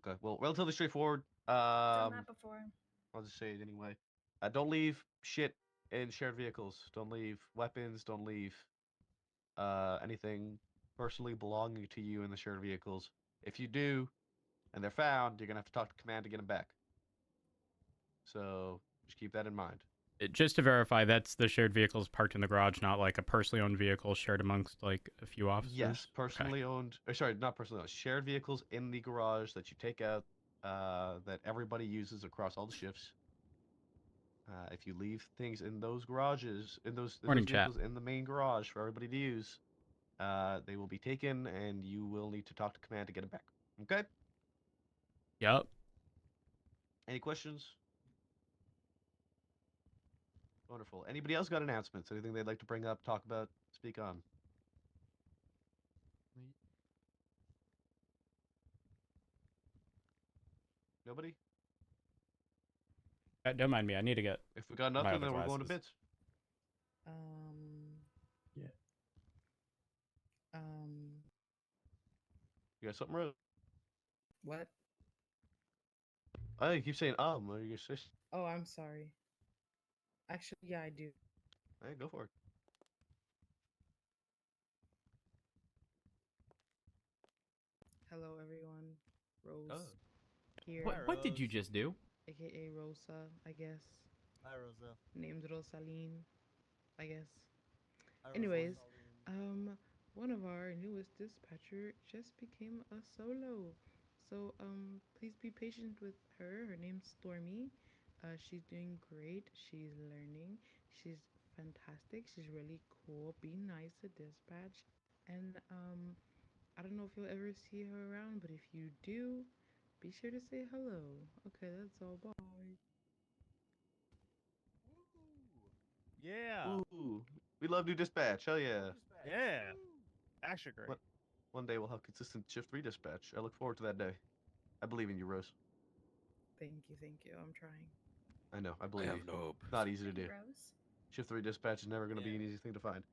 Okay. Well, relatively straightforward. Done that before. I'll just say it anyway. Don't leave shit in shared vehicles. Don't leave weapons. Don't leave anything personally belonging to you in the shared vehicles. If you do, and they're found, you're gonna have to talk to command to get them back. So just keep that in mind. Just to verify, that's the shared vehicles parked in the garage, not like a personally owned vehicle shared amongst like a few officers. Yes, personally owned. Or sorry, not personally owned. Shared vehicles in the garage that you take out, that everybody uses across all the shifts. If you leave things in those garages, in those Morning, chat. vehicles in the main garage for everybody to use, they will be taken, and you will need to talk to command to get them back. Okay? Yep. Any questions? Wonderful. Anybody else got announcements? Anything they'd like to bring up, talk about, speak on? Nobody? Don't mind me. I need to get. If we got my nothing, other then we're going to glasses. bits. Yeah. You got something, Rose? What? Oh, you keep saying Are you sis? Oh, I'm sorry. Actually, yeah, I do. Hey, go for it. Hello, everyone. Rose Oh. here, What did you just do? aka Rosa, I guess. Hi, Rosa. Named Rosaline, I guess. Hi, Anyways, Rosaline. one of our newest dispatcher just became a solo. So, please be patient with her. Her name's Stormy. She's doing great. She's learning. She's fantastic. She's really cool. Be nice to dispatch. And, I don't know if you'll ever see her around, but if you do, be sure to say hello. Okay, that's all. Bye. Yeah. Ooh, we love new dispatch. Hell yeah. Yeah. Actually, great. One day we'll have consistent shift 3 dispatch. I look forward to that day. I believe in you, Rose. Thank you, thank you. I'm trying. I know. I believe have you. no hope. It's not easy to do. Rose. Shift 3 dispatch is never going to be an easy thing to find.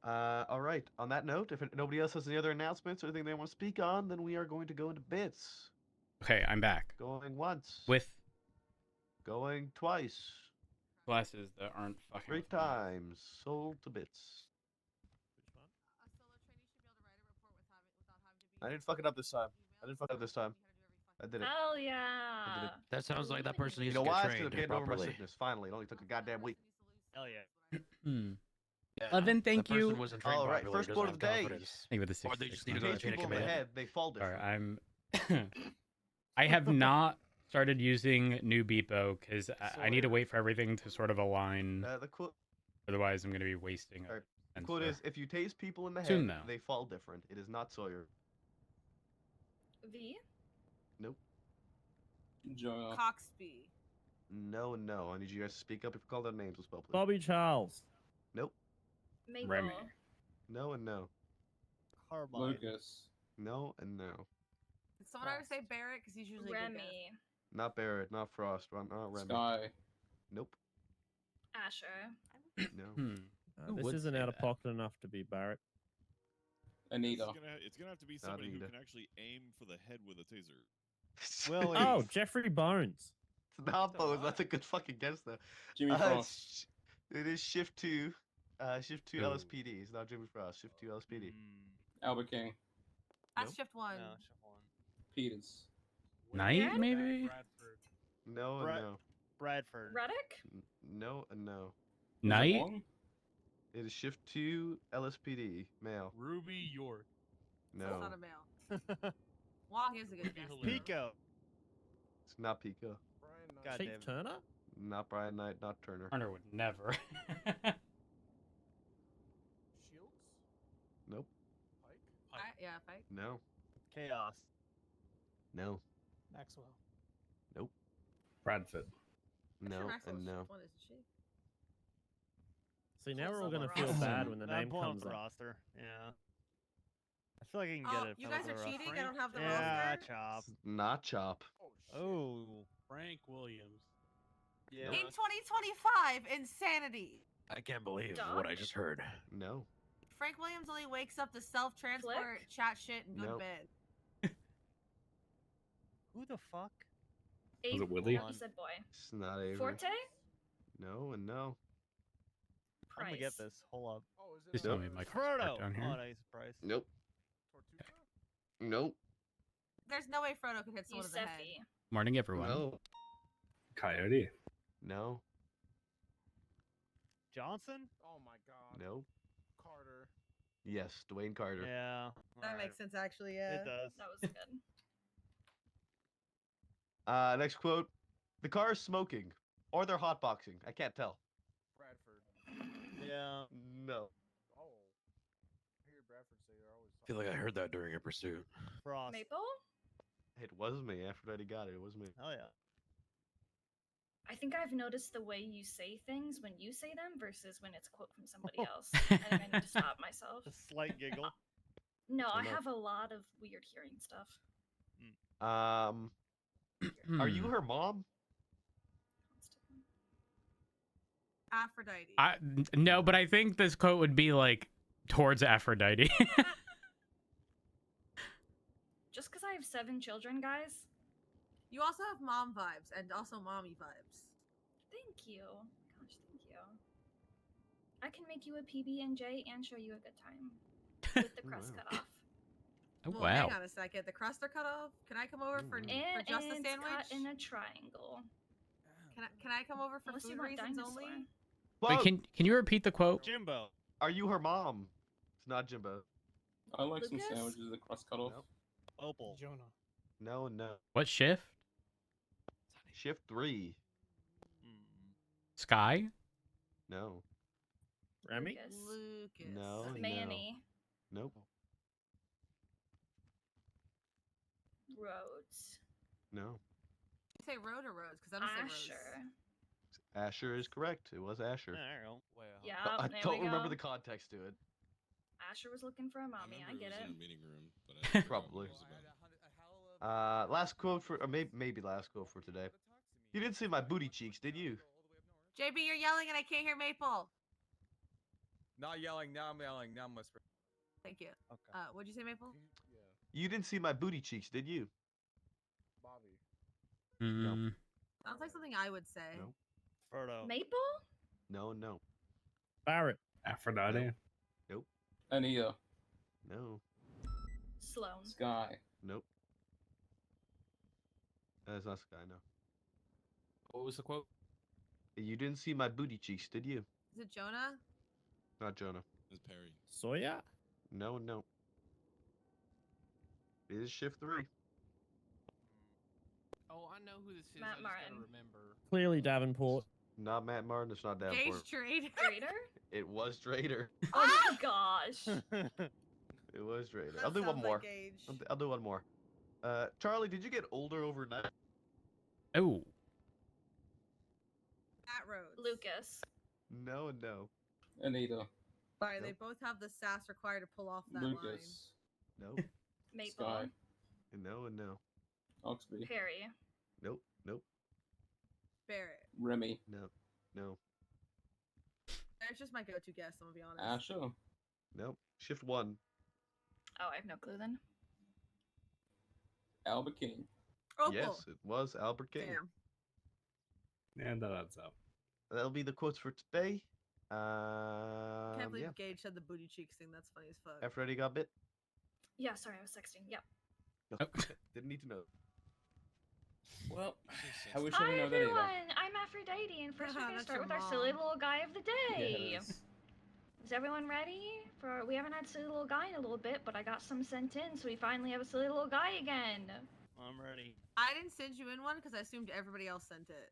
All right. On that note, if nobody else has any other announcements or anything they want to speak on, then we are going to go into bits. Okay, I'm back. Going once. With Going twice. glasses that aren't fucking. 3 with me. times. Sold to bits. I didn't fuck it up this time. I did it. Hell yeah. I did it. That sounds like that person You needs know to get why? It's trained because I'm getting over my properly. sickness. Finally, it only took a goddamn week. Hell yeah. Yeah, Levin, thank that you. person wasn't trained All right, properly, first doesn't quote have of the day. confidence. Thank you for the Or they 66. just need to You go to hit chain of people in the command. head, they fall Sorry, different. I have not started using new Beepo because I need to wait for everything to sort of align. The quote. Otherwise, I'm going to be wasting All right, a the quote sensor. is: "If you tase people in the head, Soon, though. they fall different." It is not Sawyer. V. Nope. Coxby. No, no. I need you guys to speak up if you call their names. Spell, please. Bobby Charles. Nope. Maple. Remy. No and no. Carbide. Lucas. No and no. Did someone ever say Barrett? Because he's usually a good guess. Remy. Not Barrett. Not Frost. Not Remy. Sky. Nope. Asher. No. Who This would isn't say out of that? pocket enough to be Barrett. Anita. It's gonna have to be somebody who Anita. can actually aim for the head with a taser. Willie. Oh, Jeffrey Bones. It's not Bose. That's a good fucking guess, though. Jimmy Frost. It is Shift 2. Shift 2 Ooh. LSPD. It's not Jimmy Frost. Shift 2 LSPD. Albert King. That's Nope. shift one. No, shift one. Peters. Night, maybe? Bradford. No and no. Bradford. Reddick. No and no. Night? Wong? It is Shift 2 LSPD. Male. Ruby York. That's No. not a male. Wong is a good guess. though. Pico. It's not Pico. God Chief damn it. Turner? Not Brian Knight. Not Turner. Turner would never. Shields? Nope. Pike. Yeah, Pike. No. Chaos. No. Maxwell. Nope. Bradford. I'm sure No Maxwell's and no. shift one, isn't she? See, now we're all Someone going to feel else. bad when the I'm name pulling comes up the up. roster. Yeah. I feel like I can Oh, get it. you if I guys look are at the cheating? roster. I don't have the Yeah, roster? chop. It's not Chop. Oh. Frank Williams. Yeah. In 2025, Insanity. I can't believe Doc? what I just heard. No. Frank Williams only wakes up to self-transport, Flick? chat shit, and go Nope. to bed. Who the fuck? Was it Willie? You said boy. It's not Avery. Forte? No and no. I'm gonna get Price. this. Hold up. Oh, is it Just Nope. tell me my car's Frodo. parked down here. Oh, nice price. Nope. Tortuga? Nope. There's no way Frodo could hit someone in the head. Yusefi. Morning, everyone. No. Coyote. No. Johnson? Oh my god. No. Carter. Yes, Dwayne Carter. Yeah. That alright. makes sense, actually. Yeah. It does. That was good. Next quote. The car is smoking. Or they're hotboxing. I can't tell. Bradford. Yeah. No. Oh. I hear Bradford say they're always. I feel like I heard that during a pursuit. Frost. Maple? It was me. Aphrodite got it. It was me. Hell yeah. I think I've noticed the way you say things when you say them versus when it's a quote from somebody Oh. else. I think I need to stop myself. A slight giggle. No, I no. have a lot of weird hearing stuff. Are you her mom? Constantly. Aphrodite. No, but I think this quote would be like towards Aphrodite. Just because I have 7 children, guys. You also have mom vibes and also mommy vibes. Thank you. Gosh, thank you. I can make you a PB&J and show you a good time with the crust wow. cut off. Oh, Well, wow. hang on a second. The crusts are cut off. Can I come over for Mm. And just a it's sandwich? cut in a triangle. Can I come over for Unless you food want reasons dinosaur. only? Wait, can you repeat the quote? Jimbo. Are you her mom? It's not Jimbo. I like some Lucas? sandwiches with the crust cut off. Nope. Opal. Jonah. No, no. What shift? Shift 3. Hmm. Sky? No. Remy? Lucas. No. Manny. Nope. Rhodes. No. You say road or roads? Because I'm gonna say roads. Asher. Asher is correct. It was Asher. There you go. Yeah, I there don't we remember go. the context to it. Asher was looking for a mommy. I get was it. in a meeting room, but I forgot what Probably. it was about. Last quote for, or maybe last quote for today. You didn't see my booty cheeks, did you? JB, you're yelling and I can't hear Maple. Not yelling, now I'm yelling, now I'm whispering. Thank you. Okay. What'd you say, Maple? Yeah. You didn't see my booty cheeks, did you? Bobby. Mm, Sounds like something I would say. No. Frodo. Maple? No, no, Barrett. Aphrodite. Anita. no, Sloan. Sky. nope. That's not Sky, no. What was the quote? You didn't see my booty cheeks, did you? Is it Jonah? Not Jonah. It's Perry. Sawyer? No, no. It is shift 3. Oh, I know who this is. Matt I just Martin. gotta remember. Clearly Davenport. Not Matt Martin, it's not Gage Davenport. Trade. Trader? It was Drader. Oh my gosh. It was Drader. That I'll do one sounds more. like Gage. I'll do one more. Charlie, did you get older overnight? Oh. At Rhodes. Lucas. No and no. Anita. Sorry, they Nope. both have the sass required to pull off that line. Lucas. Nope. Maple. Sky. And no and no. Oxby. Perry. Nope. Nope. Barrett. Remy. No. No. That's just my go-to guess, I'm gonna be honest. Asher. Nope. Shift 1. Oh, I have no clue then. Albert King. Opal. Yes, it was Albert King. Damn. And that's up. That'll be the quotes for today. Can't believe Yeah. Gage said the booty cheeks thing. That's funny as fuck. Aphrodite got bit? Yeah, sorry, I was texting. Yep. No. Didn't need to know. Well, Just I wish I Hi didn't know that everyone, I'm Aphrodite, and first we're gonna That's start your with our mom. silly little guy of the day. Yeah, it is. Is everyone ready? We haven't had silly little guy in a little bit, but I got some sent in, so we finally have a silly little guy again. I'm ready. I didn't send you in one because I assumed everybody else sent it.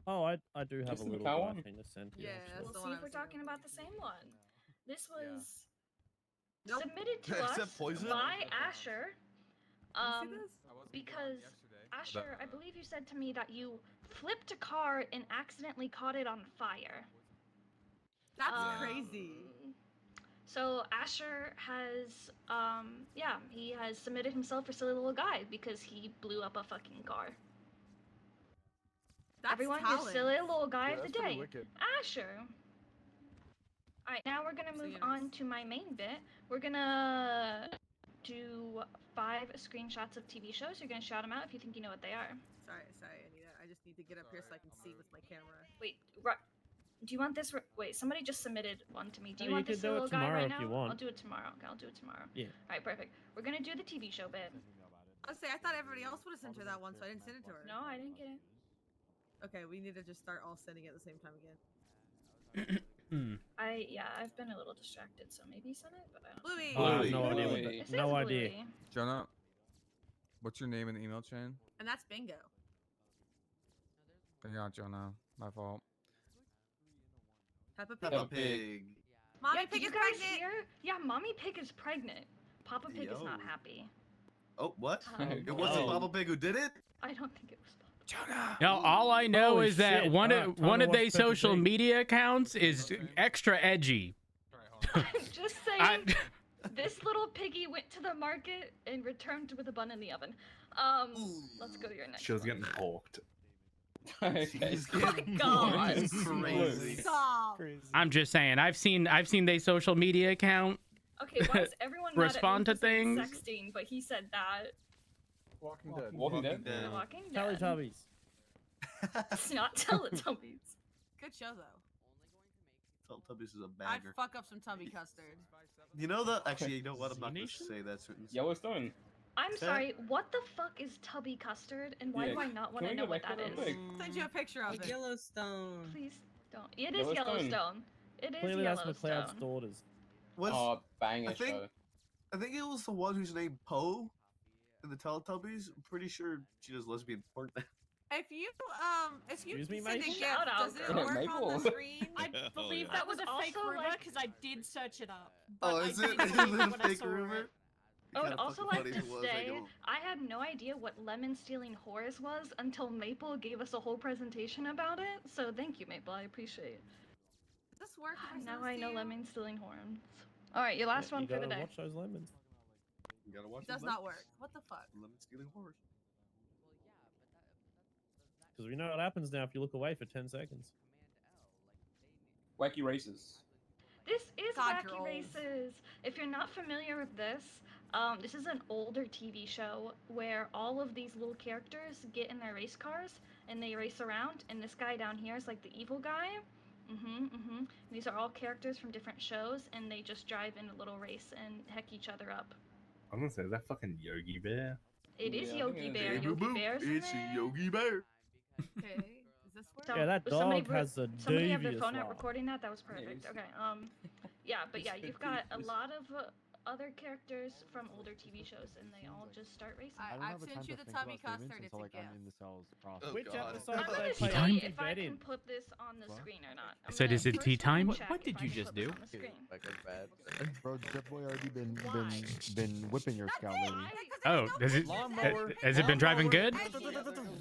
Oh, I do have Just a in the little cow guy one? thing to send you. Yeah, actually. that's We'll the see one I if we're was thinking talking of. about the same one. This was Nope. submitted to Except us poison? by Asher. You see this? Because Asher, I believe you said to me that you flipped a car and accidentally caught it on fire. That's Um, crazy. So Asher has, he has submitted himself for silly little guy because he blew up a fucking car. That's Everyone, talent. his silly little guy Yeah, of the that's pretty day, wicked. Asher. All right, now we're gonna So move you on know- to my main bit. We're gonna do 5 screenshots of TV shows. You're gonna shout them out if you think you know what they are. Sorry, Anita. I just need to get up here so I can see with my camera. Wait, do you want this? Wait, somebody just submitted one to me. Do you No, you want can this do it little guy tomorrow right if now? you want. I'll do it tomorrow. Okay, I'll do it tomorrow. Yeah. All right, perfect. We're gonna do the TV show bit. I thought everybody else would have sent her that one, so I didn't send it to her. No, I didn't get it. Okay, we need to just start all sending it at the same time again. I've been a little distracted, so maybe send it, but I don't. Bluey! Oh, I have no Bluey. idea. What Bluey. It the, no says idea. Bluey. Jonah, what's your name in the email chain? And that's bingo. Yeah, Jonah. My fault. Peppa Pig. Peppa Pig. Mommy Yeah, Pig did you is guys pregnant. hear? Yeah, Mommy Pig is pregnant. Papa Pig is not Yo. happy. Oh, what? Oh. It wasn't Oh. Papa Pig who did it? I don't think it was Papa. Jonah. No, all I know Holy is that shit. one Time of to one of watch their Peppa social Pig. media accounts is extra edgy. I'm just saying. I, This little piggy went to the market and returned with a bun in the oven. Let's go to your next. She was one. getting porked. Okay. Oh my god. That's crazy. Stop. I'm just saying. I've seen their social media account. Okay, why is everyone Respond mad to at me for saying things. sexting? But he said that. Walking Dead. Walking Dead. Dead. Walking Dead. Teletubbies. It's not Teletubbies. Good show though. Teletubbies is a I'd banger. fuck up some tubby custard. You know that? Actually, you know what? I'm not going to say that. Yellowstone. I'm Okay. sorry. What the fuck is Tubby Custard, and why Yeah, do I not want can to we know go what back that to is? real quick? Send you a picture of it. Yellowstone. Please don't. It is Yellowstone. Yellowstone. It is Clearly, that's Yellowstone. McLeod's daughters. Was, Oh, banger I think- show. I think it was the one who's named Poe in the Teletubbies. I'm pretty sure she does lesbian porn. If you Excuse me, send a mate? GIF, Shout out, does it girl. work on Maple. the screen? I believe yeah. that was That a was fake also, rumor like- because I did search it up. Oh, but is I it? didn't Is believe it it a when I fake saw rumor? it. I would Kinda also fucking like funny to if it was, like, say oh. I had no idea what lemon stealing whores was until Maple gave us a whole presentation about it. So thank you, Maple. I appreciate it. Does this work? if Now send I this know to you? lemon stealing horns. All right, your last one you for gotta the day. watch those lemons. You gotta watch It does not work. What the fuck? Lemon stealing horse. Because we know what happens now if you look away for 10 seconds. Wacky Races. This is God, you're Wacky old. Races. If you're not familiar with this, this is an older TV show where all of these little characters get in their race cars and they race around. And this guy down here is like the evil guy. These are all characters from different shows, and they just drive in a little race and heck each other up. I'm gonna say, is that fucking Yogi Bear? It is Yeah, I think Yogi it is. Bear. Hey, Yogi boo-boo, Bear's in it's a there. Yogi Bear. Okay. Does this work? So, Yeah, that was somebody dog has a somebody have their devious phone out laugh. recording that? That was perfect. Yes. Okay. Yeah, but yeah, It's you've got a devious. lot of other characters from older TV shows, and they all just start racing. I've sent you the tubby custard. It's a gift. Oh, Which God. episode I'm did gonna they see play time? Auntie if I Betty? can put this on the screen or not. I said, is it tea time? What did you just do? Bro, Jet Boy already been Why? been whipping your scout lately. Oh, has it Lawnmower. has it been driving good? I don't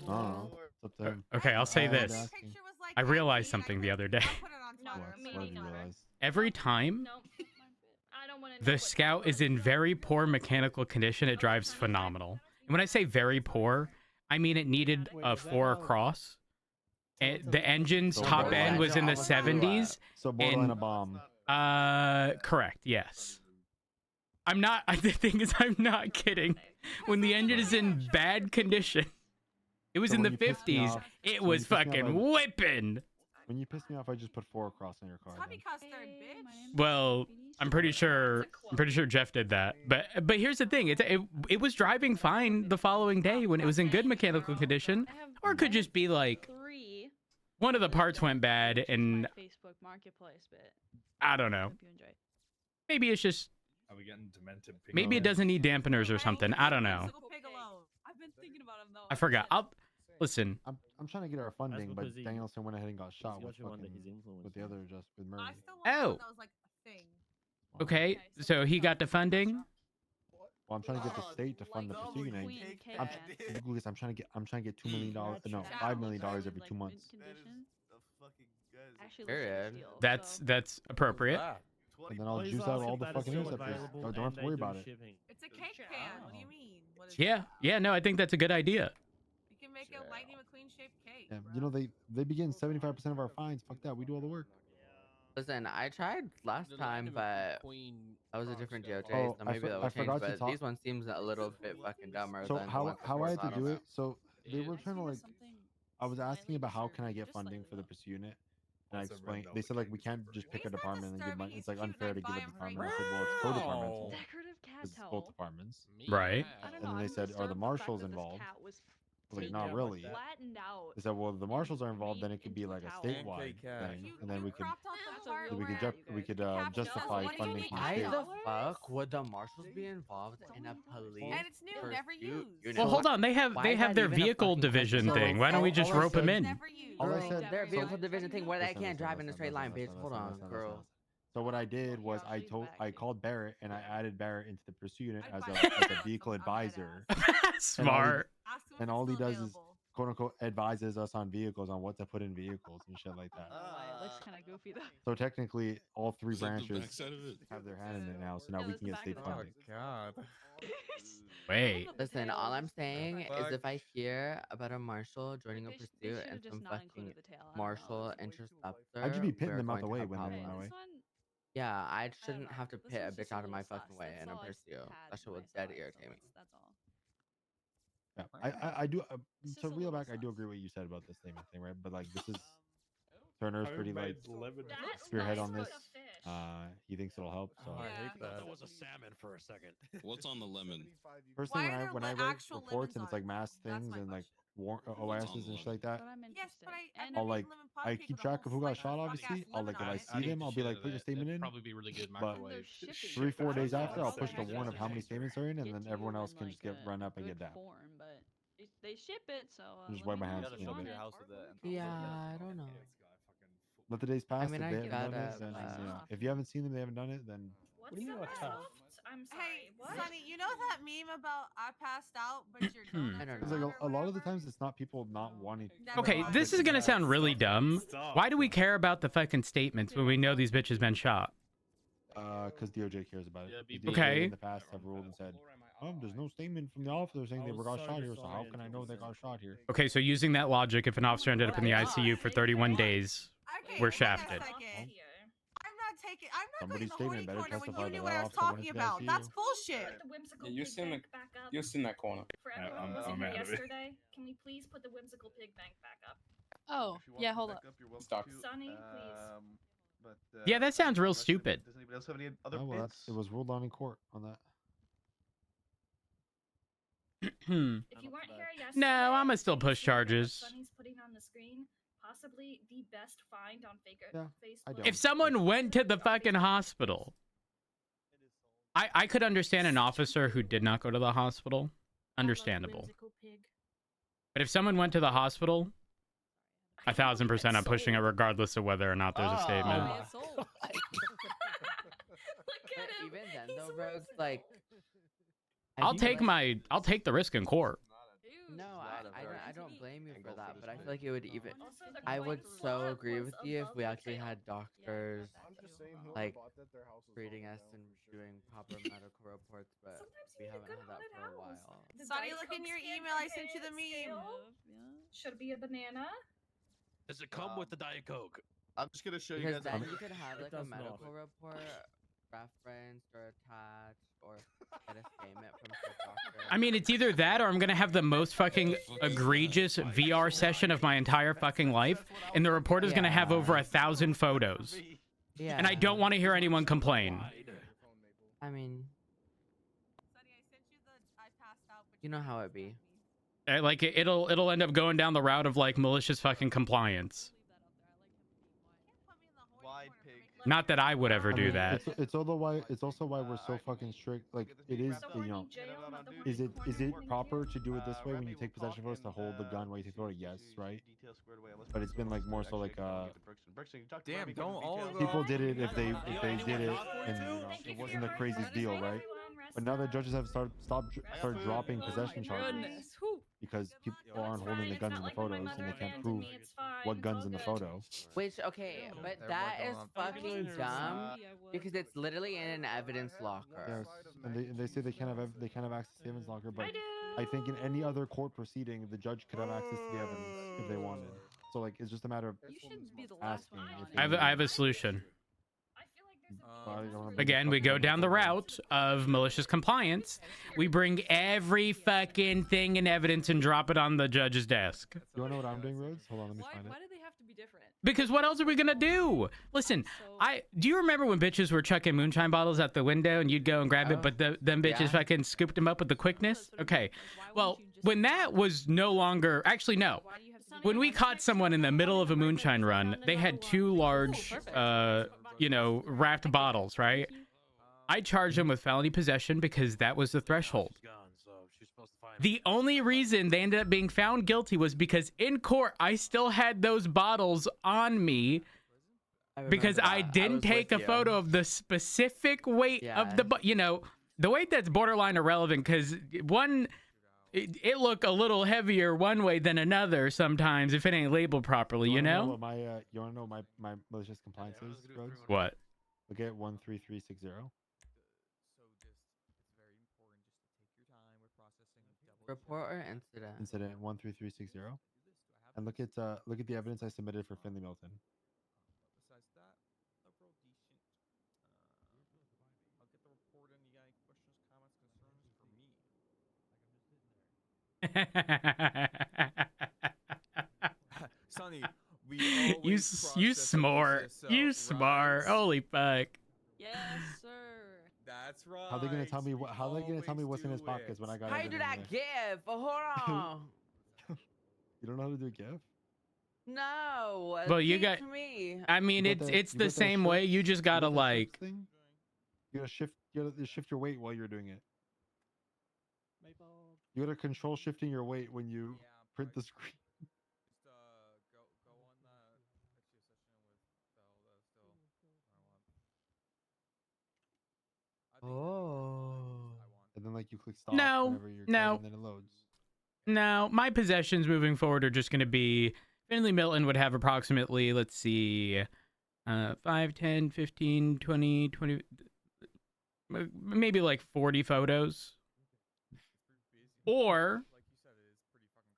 know. It's up to him. Okay, I'll say I this. was asking. I realized something the other day. No, What? me What did you neither. realize? Every time No, I don't want to. the Scout is in very poor mechanical condition, it drives phenomenal. And when I say very poor, I mean it needed a 4 across. The engine's So top borderline- end was in the 70s. So borderline and- a bomb. Correct, yes. I'm not, the thing is, I'm not kidding. When the engine is in bad condition, it was So in when the you piss me 50s, off- it so when was you piss me off, fucking I- whipping. When you piss me off, I just put 4 across in your car. Tubby then. custard, bitch. Well, I'm pretty sure Jeff did that. But here's the thing, it was driving fine the following day when it was in good mechanical condition, or it could just be like 3 one of the parts went bad and Facebook Marketplace bit. I don't know. Hope you enjoy. Maybe it's just Are we getting demented? Pig maybe it already? doesn't need dampeners or something. I don't know. Pig alone. I've been thinking about him though. I forgot. I'll listen. I'm trying to get our funding, but because he- Danielson went ahead and got shot he's with got you under fucking, his influence. with the other just with Murray. I still want Oh. one that was like a thing. Okay, so he got the funding. Well, I'm trying to get the state to fund the Precision Egg. Queen K I'm, Man. Lucas, I'm trying to get $2 million. No, $5 million every 2 months. Actually, Period. That's appropriate. And then I'll Please juice ask out if all the that is fucking still interceptors. available Don't have and to they worry do about it. shipping. It's a cake pan. What do you mean? What is Yeah, that? yeah. No, I think that's a good idea. You can make a Lightning McQueen shaped cake. Yeah, you know they begin 75% of our fines. Fuck that, we do all the work. Listen, I tried last time, but that was a different DOJ, Oh, so maybe that I will change. forgot to But talk. these ones seems a little bit fucking dumber So than the ones how before. I had So I to don't do know. it? So they were trying to like. something I was asking about how slightly can I get disturbing, just funding slightly for the though. pursuit unit, and I Also, explained. Red They said like Velvet we Cake can't was just super pick a He's not department and give money. disturbing, It's he's like cute, and unfair I'd to give buy a him for department. I you. said, well, it's co-departmental Decorative cat because it's towel. both departments. Right. I don't And know. then they I'm said, are the disturbed marshals that this involved? cat was I was like, taken, not really. flattened out. They said, well, if the marshals are involved, then made it could be into a like a towel. statewide Pancake cat. thing, You, and then you we could cropped out That's the a part real we could where cat, you guys. the caption justify says, "What do you funding need from the Why state. the $20?" fuck would the marshals be involved in a police And it's new, never pursuit used. unit? Well, hold on. They Why have is that their even a vehicle fucking division question? thing. Why don't we just all I rope them said- in? Never used. All I Girl, said. Their vehicle So, division thing. Why they can't drive in a straight line, bitch? Hold on, girl. So what I did was Here, I'll show you the back. I called Barrett and I added Barrett into the pursuit unit I'd as buy a him as a for vehicle I'm dead advisor. ass. Smart. Ask him if And it's all he still does is available. quote unquote advises us on vehicles on what to put in vehicles and shit like I that. don't know why it looks kind of goofy though. So technically, all three Is that the branches backside of it? have their hand in it now. So now Yeah, we that's can the get back state of the funding. Oh God. Wait. Listen, all I'm saying is if Fuck. I hear about a marshal joining a They pursuit should've and just some not fucking included the tail. I don't know, marshal that's- interceptor, I'd just be pitting we're them out going the to way have when they're in problems. my way. This one, Yeah, I don't shouldn't know. have to This pit a one's bitch just a out of my little fucking sus. way That's in a all I pursuit. had That shit when was I saw dead it, so irritating. that's all. Yeah, I do. It's To just a reel little back, I do sus. agree what you said about the statement thing, right? But like, this is Turner's pretty like That spearhead looks on like this. a fish. He thinks it'll help. So Oh, I Yeah. hate that. That was a salmon for a second. What's on the lemon? first Why thing are there when I li- write actual reports lemons and it's on like it, mass though? That's things my and like question. OSs and shit like that, But I'm Yes, interested. but And I'll made like lemon I pancake keep with a track whole of who got slice shot, of obviously. fuck-ass I'll like if lemon I on it. see them, I'll be like, put your statement in. Probably be really good But and they're microwave. shipping. 3-4 days I after, I'll also push the had warrant of how many to statements are in, and get then to everyone you else in, can just like, get run up and good get dapped. form, but they ship it, so Just let wipe me my know hands if clean you of want it. it. Yeah, I don't know. Let the days pass. mean, if I they haven't done gotta, it, then Nice you know, soft. if you haven't seen them, they haven't done it, then What's do you mean the by tough? soft? I'm sorry. Hey, What? Sonny, you know that meme about I passed out, but your donuts I don't are it's know. like done a or lot of the whatever? times it's not people not wanting. Okay, Never this is mind. gonna sound really dumb. Why do we care about the fucking statements when we know these bitches been shot? Because DOJ cares about it. 'Cause DOJ Okay. in the past have ruled and said, there's no statement from the officer saying they were got shot here, so how can I know they got shot here? Okay, so using that logic, if an officer ended up in the ICU for 31 days, Okay, we're wait a shafted. second. I'm not Somebody's putting statement the better horny corner when testify you that knew that what I was officer went talking into the about. That's ICU. bullshit. The whimsical Yeah, you pig sit in the bank back up. you sit in that corner. For everyone who I'm wasn't here out of it. yesterday, can we please put the whimsical pig bank back up? Oh, yeah, hold up. Stuck. Sonny, please. But, Yeah, that sounds real stupid. Does anybody else have any other Oh, well, bids? it was ruled on in court on that. If you weren't here yesterday, No, I'ma still can you push see what charges. Sonny's putting on the screen, possibly the best find on Yeah, I Facebook. don't. If someone went to the fucking hospital, I could understand an officer who did not go to the hospital. Understandable. But if someone went to the hospital, 1000% I'm pushing it regardless of whether or not there's a statement. Look at him. Even then, He's though, worse. Rogues, like, I'll take the risk in court. No, I don't blame you for that, but I feel like it would even. Also, the I coin would so slot agree was with you if above we the actually tail. had doctors like treating us down and for doing proper medical reports, but Sometimes we you need a haven't good had that haunted for a house. while. The Sonny, Diet look in Coke your stand email. for I sent you the scale. meme. Should be a banana. Does it come with the Diet Coke? I'm just gonna show you Because guys. then you could have like a does not. medical report referenced or attached or get a statement from the doctor. I mean, it's either that or I'm gonna have the most fucking egregious VR session of my entire fucking life, and the report is gonna have over 1,000 photos. Yeah. And I don't want to hear anyone complain. I mean, Sonny, I sent you the I passed out, but you know how it be. Like it'll end up going down the route of like malicious fucking compliance. Wide pig. Not that I would ever I do mean, that. It's also why we're so fucking strict. Like it is, So you we're know. in jail, not the one Is in it the corner. Thank proper you. to do it this way when you Remy take will talk possession of us to and, hold the gun while you take the photo? make Yes, sure right? details squared away. Unless But it's been like more so like Damn, don't all of people did it if they Anyone did it not for and it you too? know, Thank you it for wasn't your the hard craziest work. deal, Everyone, right? rest But now the up. judges have started dropping Oh possession my charges goodness. Whew. because people No, aren't it's holding fine. the It's guns not in the like when my photos mother and they can't abandoned prove me. It's fine. what It's guns all in the good. photo. Which, okay, but that is fucking dumb because it's literally in an evidence locker. Yes, and they say they can't have access to the evidence locker, but I do. I think in any other court proceeding, the judge could have access to the evidence if they wanted. So like, it's just a matter of You should be the last asking one if on they it. need I have it. a solution. Again, we go down the route of malicious compliance. We bring every fucking thing and evidence and drop it on the judge's desk. You wanna know what I'm doing, Rhodes? Hold on, let me find it. Why do they have to be different? Because what else are we gonna do? Listen, do you remember when bitches were chucking moonshine bottles out the window and you'd go and grab it, but them bitches fucking scooped them up with the quickness? Okay, well, when that was no longer, actually no, when we caught someone in the middle of a moonshine run, they had 2 large, wrapped bottles, right? I charged them with felony possession because that was the threshold. The only reason they ended up being found guilty was because in court, I still had those bottles on me because I didn't take a photo of the specific weight of the, the weight that's borderline irrelevant because one, it look a little heavier one way than another sometimes if it ain't labeled properly, you know? You wanna know what my malicious compliance is, Rhodes? What? Look at 13360. Report or incident? Incident 13360. And look at the evidence I submitted for Finley Milton. Besides that, overall decent. I'll get the report in. You got any questions, comments, concerns for me? Sonny, we you smart. You smart. Holy fuck. Yes, sir. That's right. How are they gonna tell me what? How are they gonna tell me what's in his pockets when I got? How you do that GIF? Oh, hold on. You don't know how to do a GIF? No. Well, you got. Me. I mean, it's the same way. You just gotta like. You gotta shift. You gotta shift your weight while you're doing it. You gotta control shifting your weight when you print the screen. Just go on the Oh. And then like you click stop whenever you're no. and then it loads. No, my possessions moving forward are just going to be Finley Milton would have approximately, let's see, 5, 10, 15, 20, 20, maybe like 40 photos. Or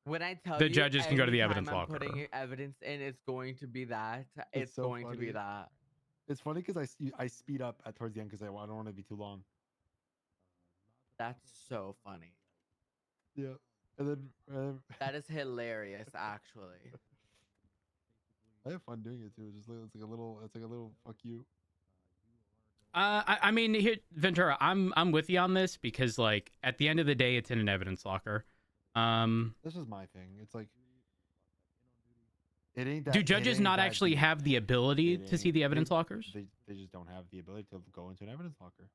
when I tell the you, judges can go to the evidence I'm locker. putting evidence in, it's going to be that. It's so going funny. to be that. It's funny because I speed up at towards the end because I don't want to be too long. That's so funny. Yeah, and then that is hilarious, actually. I have fun doing it too. It's like a little fuck you. I mean, here, Ventura, I'm with you on this because like at the end of the day, it's in an evidence locker. This is my thing. It's like it ain't that. Do judges not actually have the ability to see the evidence lockers? They just don't have the ability to go into an evidence locker.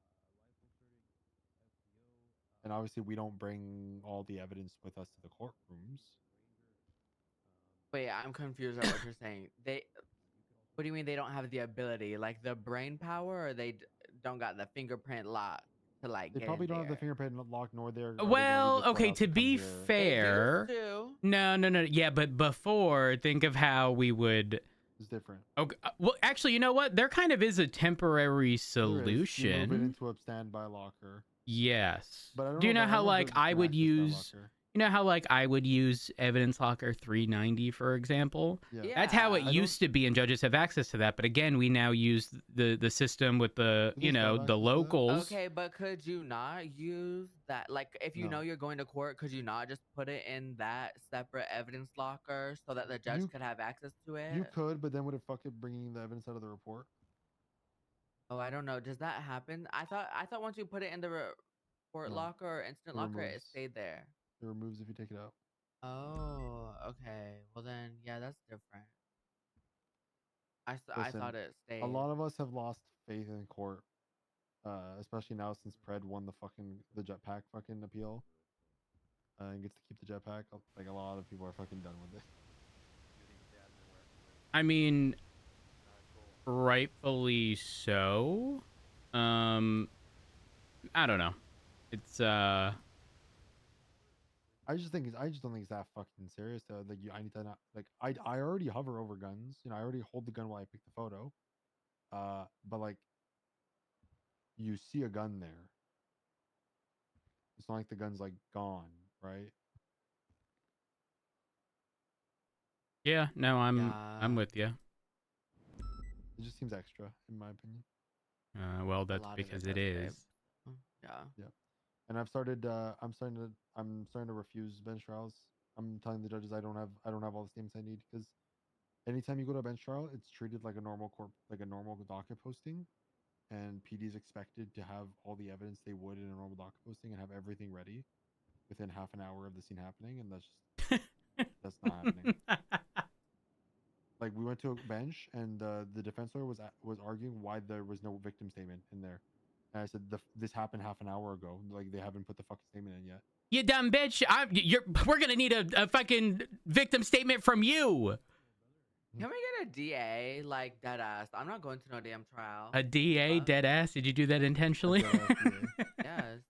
And obviously, we don't bring all the evidence with us to the courtrooms. Wait, I'm confused at what you're saying. What do you mean they don't have the ability? Like the brain power, or they don't got the fingerprint lock to like? They probably don't have the fingerprint lock, nor their. Well, okay. To be fair, no. Yeah, but before, think of how we would. It's different. Okay. Well, actually, you know what? There kind of is a temporary solution. You move it into a standby locker. Yes. But do you know how like I would use? You know how like I would use evidence locker 390, for example? Yeah. That's how it used to be, and judges have access to that. But again, we now use the system with the the locals. Okay, but could you not use that? Like, if you know you're going to court, could you not just put it in that separate evidence locker so that the judge could have access to it? You could, but then would it fuck it bringing the evidence out of the report? Oh, I don't know. Does that happen? I thought once you put it in the report locker or instant locker, it stayed there. It removes if you take it out. Oh, okay. Well then, yeah, that's different. I thought it stayed. A lot of us have lost faith in court, especially now since Pred won the jetpack fucking appeal, and gets to keep the jetpack. Like a lot of people are fucking done with it. I mean, rightfully so. I don't know. It's I just don't think it's that fucking serious. Like I need to not like I already hover over guns. You know, I already hold the gun while I pick the photo. But like you see a gun there. It's not like the gun's like gone, right? Yeah, no, I'm with you. It just seems extra, in my opinion. Well, A that's lot of because it it does, babe. is. Yeah. Yep. And I've started. I'm starting to refuse bench trials. I'm telling the judges I don't have all the statements I need because anytime you go to a bench trial, it's treated like a normal like a normal docket posting, and PD is expected to have all the evidence they would in a normal docket posting and have everything ready within half an hour of the scene happening, and that's not happening. Like we went to a bench, and the defense lawyer was arguing why there was no victim statement in there, and I said this happened half an hour ago. Like they haven't put the fucking statement in yet. You dumb bitch! We're gonna need a fucking victim statement from you. Can we get a DA like dead ass? I'm not going to no damn trial. A DA dead ass? Did you do that intentionally? Yes.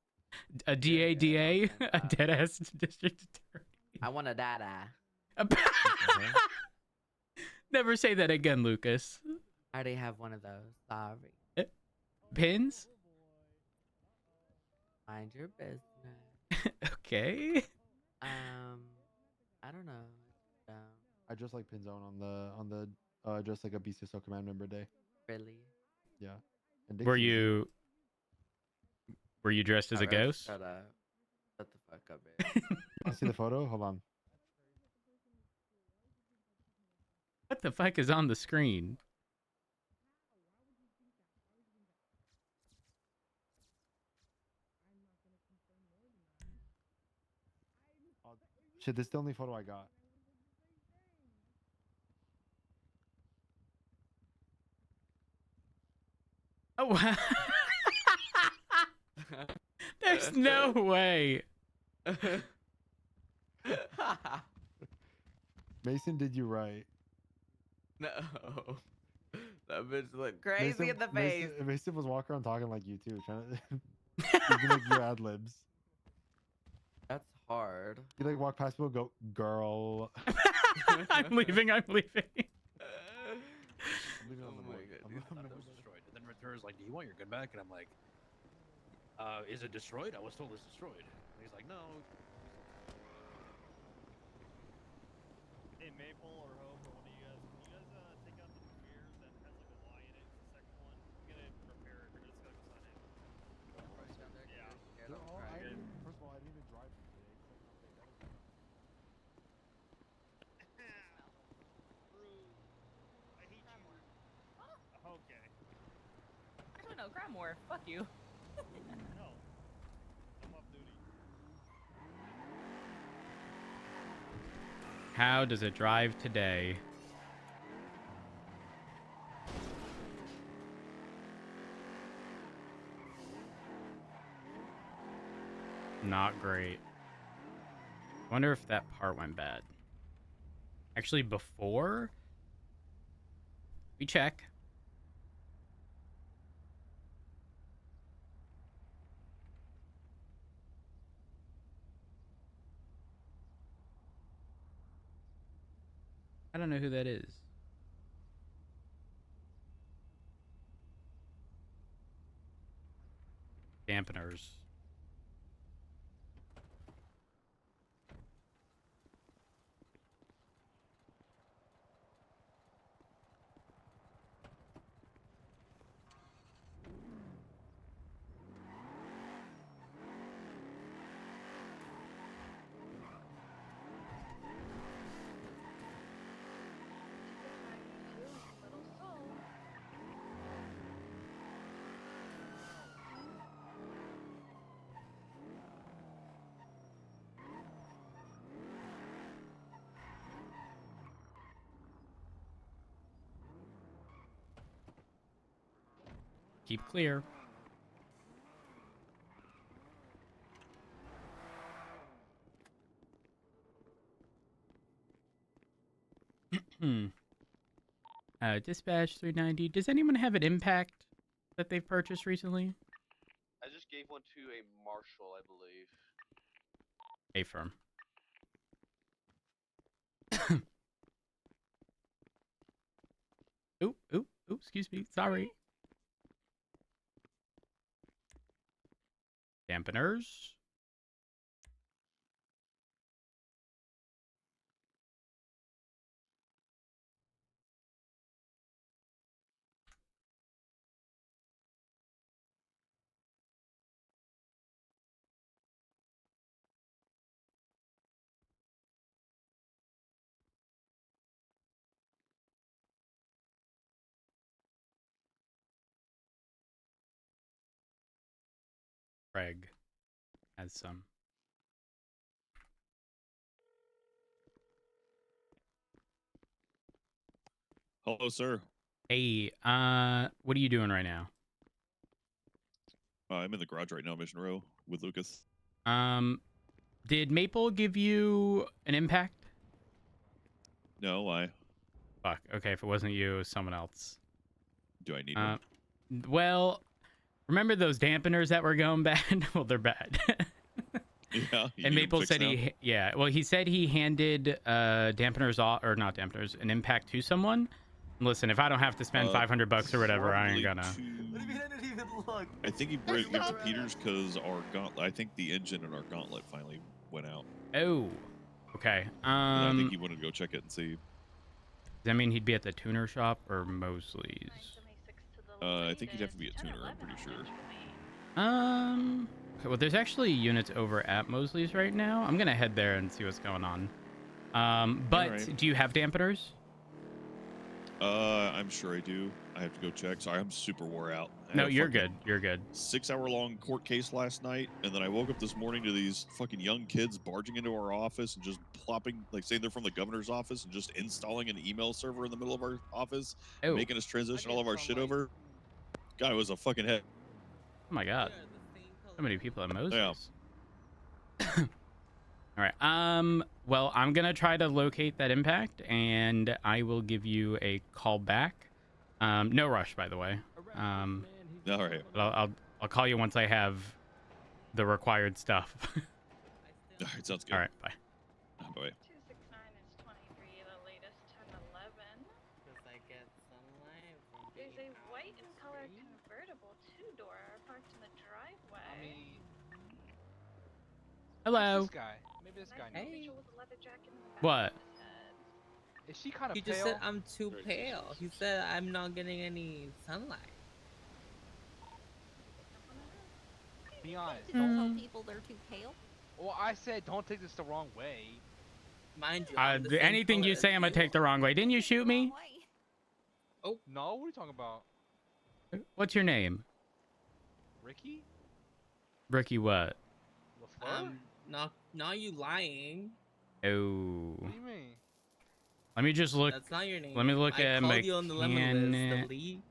A DA DA? Yeah, A dead ass district attorney. I want a dada. Never say that again, Lucas. I already have one of those. Sorry. Pins? Mind your business. Okay. I don't know. I just like Pinzone on the just like a BCSO command member day. Really? Yeah. And Were Dixie's you dressed as a Alright, ghost? Shut up. Shut the fuck up, bitch. I see the photo. Hold on. What the fuck is on the screen? Shit, this is the only photo I got. Oh, wow. There's no way. Mason, did you right? No. That bitch looked crazy Mason, in the face. Mason was walking around talking like you too, trying to you like your ad libs. That's hard. You like walk past people, and go, girl. I'm leaving. I'm leaving. I'm leaving on the board. That was destroyed. And then returns like, "Do you want your gun back?" And I'm like, "Is it destroyed? I was told it's destroyed." And he's like, "No." Hey, Maple or Hope or one of you guys, can you guys take out the mirrors that has like a Y in it? It's the second one. I'm gonna repair it. We're just gonna go sign it. Yeah. First of all, I didn't even drive today. I hate you. Okay. Actually, no, cry more. Fuck you. No. I'm off duty. How does it drive today? Not great. Wonder if that part went bad. Actually, before we check. I don't know who that is. Dampeners. Keep clear. Dispatch 390. Does anyone have an impact that they've purchased recently? I just gave one to a marshal, I believe. A firm. Ooh, excuse me. Sorry. Dampeners. Craig has some. Hello, sir. Hey, what are you doing right now? I'm in the garage right now, Mission Row, with Lucas. Did Maple give you an impact? No, why? Fuck. Okay, if it wasn't you, it was someone else. Do I need one? Well, remember those dampeners that were going bad? Well, they're bad. Yeah. And Maple said he said he handed dampeners off, or not dampeners, an impact to someone. Listen, if I don't have to spend $500 or whatever, I ain't gonna. What do you mean I didn't even look? I think he brought it to Peters because our gauntlet. I think the engine in our gauntlet finally went out. Oh, okay. And I think he wanted to go check it and see. Does that mean he'd be at the tuner shop or Mosley's? I think he'd have to be a tuner. I'm pretty sure. Okay, well, there's actually units over at Mosley's right now. I'm gonna head there and see what's going on. But right. do you have dampeners? I'm sure I do. I have to go check. Sorry, I'm super wore out. No, you're good. You're good. 6-hour-long court case last night, and then I woke up this morning to these fucking young kids barging into our office and just plopping, like saying they're from the governor's office and just installing an email server in the middle of our office, making us transition all of our shit over. God, it was a fucking head. Oh my god. So many people at Mosley's. Yeah. All right. Well, I'm gonna try to locate that impact, and I will give you a call back. No rush, by the way. All right. But I'll call you once I have the required stuff. All right, sounds good. All right, bye. Bye. 269 is 23, the latest 1011. Because I get sunlight from There's being a white in color convertible two-door parked in the driveway. Hello. This guy. Maybe this guy. Hey. What? Is she kind of He pale? just said I'm too pale. He said I'm not getting any sunlight. Be honest. Don't tell people they're too pale. Well, I said don't take this the wrong way. Mind you, Anything you say, I'm gonna take the wrong way. Didn't you shoot me? Oh no! What are you talking about? What's your name? Ricky? Ricky what? Now you lying. Oh. What do you mean? Let me just look. That's not your name. Let me look I at called you on the lemon list, delete.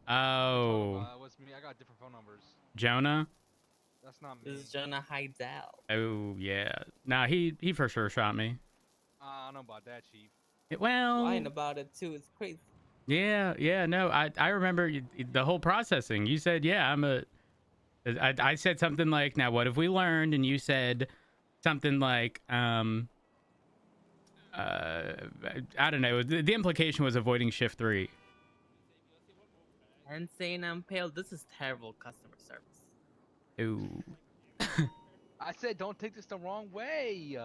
Oh. What's me? I got different phone numbers. Jonah? That's not me. This is Jonah Heidel. Oh yeah. Nah, he for sure shot me. I don't know about that, Chief. Well. Lying about it too. It's crazy. Yeah. No, I remember the whole processing. You said, yeah, I said something like, now what have we learned? And you said something like, I don't know. The implication was avoiding shift 3. And saying I'm pale. This is terrible customer service. Ooh. I said don't take this the wrong way.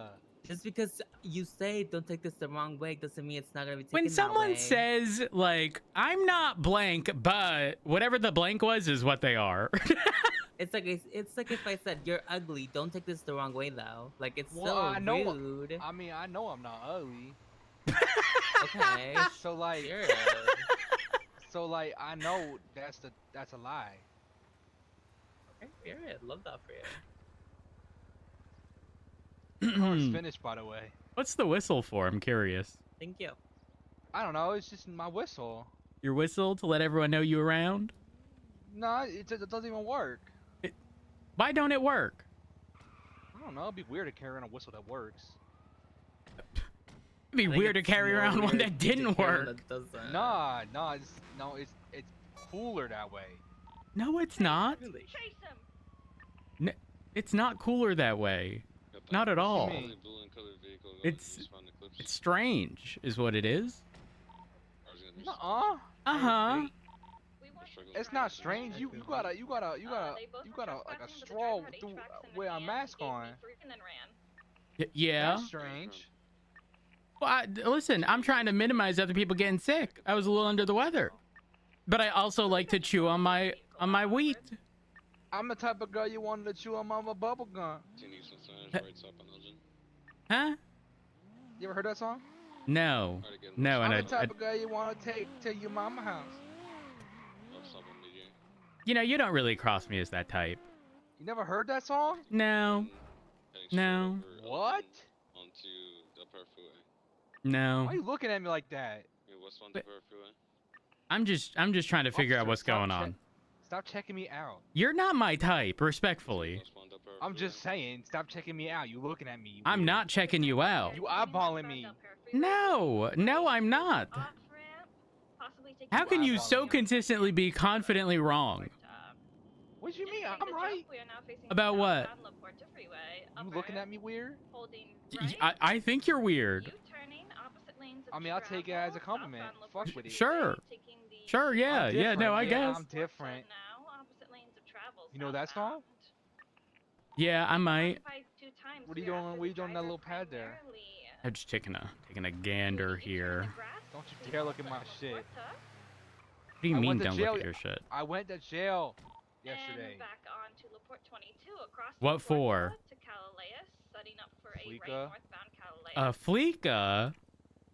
Just because you say don't take this the wrong way doesn't mean it's not gonna be taken When that someone way. says, like, I'm not blank, but whatever the blank was is what they are. It's like if I said you're ugly. Don't take this the wrong way though. Like it's Well, so I know. rude. I mean, I know I'm not ugly. Okay. So like, Sure. so like, I know that's a lie. Okay, period. Love that for you. Car's finished, by the way. What's the whistle for? I'm curious. Thank you. I don't know. It's just my whistle. Your whistle to let everyone know you around? No, it doesn't even work. Why don't it work? I don't know. It'd be weird to carry around a whistle that works. It'd be weird to carry around one that didn't work. Nah, it's cooler that way. No, it's not. Chase him. It's not cooler that way. Not at all. It's strange, is what it is. Uh-huh. It's not strange. You got like a straw through with a mask on. Yeah. That's strange. Well, listen, I'm trying to minimize other people getting sick. I was a little under the weather, but I also like to chew on my wheat. I'm the type of girl you wanted to chew on my bubble gum. Huh? You ever heard that song? No. No, and I'm the type of girl you want to take to your mama house. You know, you don't really cross me as that type. You never heard that song? No. No. What? Onto the Upper Freeway. No. Why are you looking at me like that? What's on But- the Upper Freeway? I'm just trying to figure out Officer, what's stop going on. Stop checking me out. You're not my type, respectfully. I'm just saying, stop checking me out. You looking at me. I'm not checking you out. You eyeballing me. No, I'm not. How can you so consistently be confidently wrong? What do you mean? I'm right. About what? You looking at me weird? I think you're weird. I mean, I'll take it as a compliment. Fuck with it. Sure. Sure, yeah, yeah, no, I guess. I'm different. You know that song? Yeah, I might. What are you doing? What are you doing on that little pad there? I'm just taking a gander here. Don't you dare look at my shit. What do you mean don't look at your shit? I went to jail yesterday. What for? Fleeka?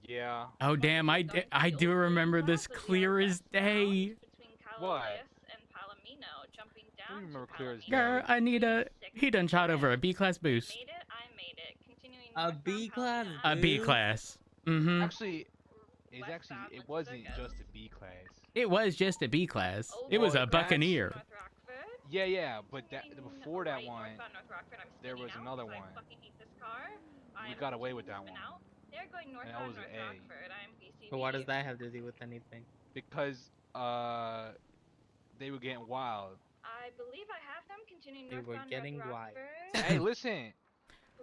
Yeah. Oh damn, I do remember this clear as day. What? I remember clear as day. Girl, he done shot over a B-class boost. A B-class? A B-class. Mm-hmm. Actually, it wasn't just a B class. It was just a B-class. It was a Buccaneer. Yeah, but before that one, there was another one. We got away with that one. And that was an A. But what does that have to do with anything? Because they were getting wild. I believe I have them continuing They northbound were getting North wild. Rockford. Hey, listen.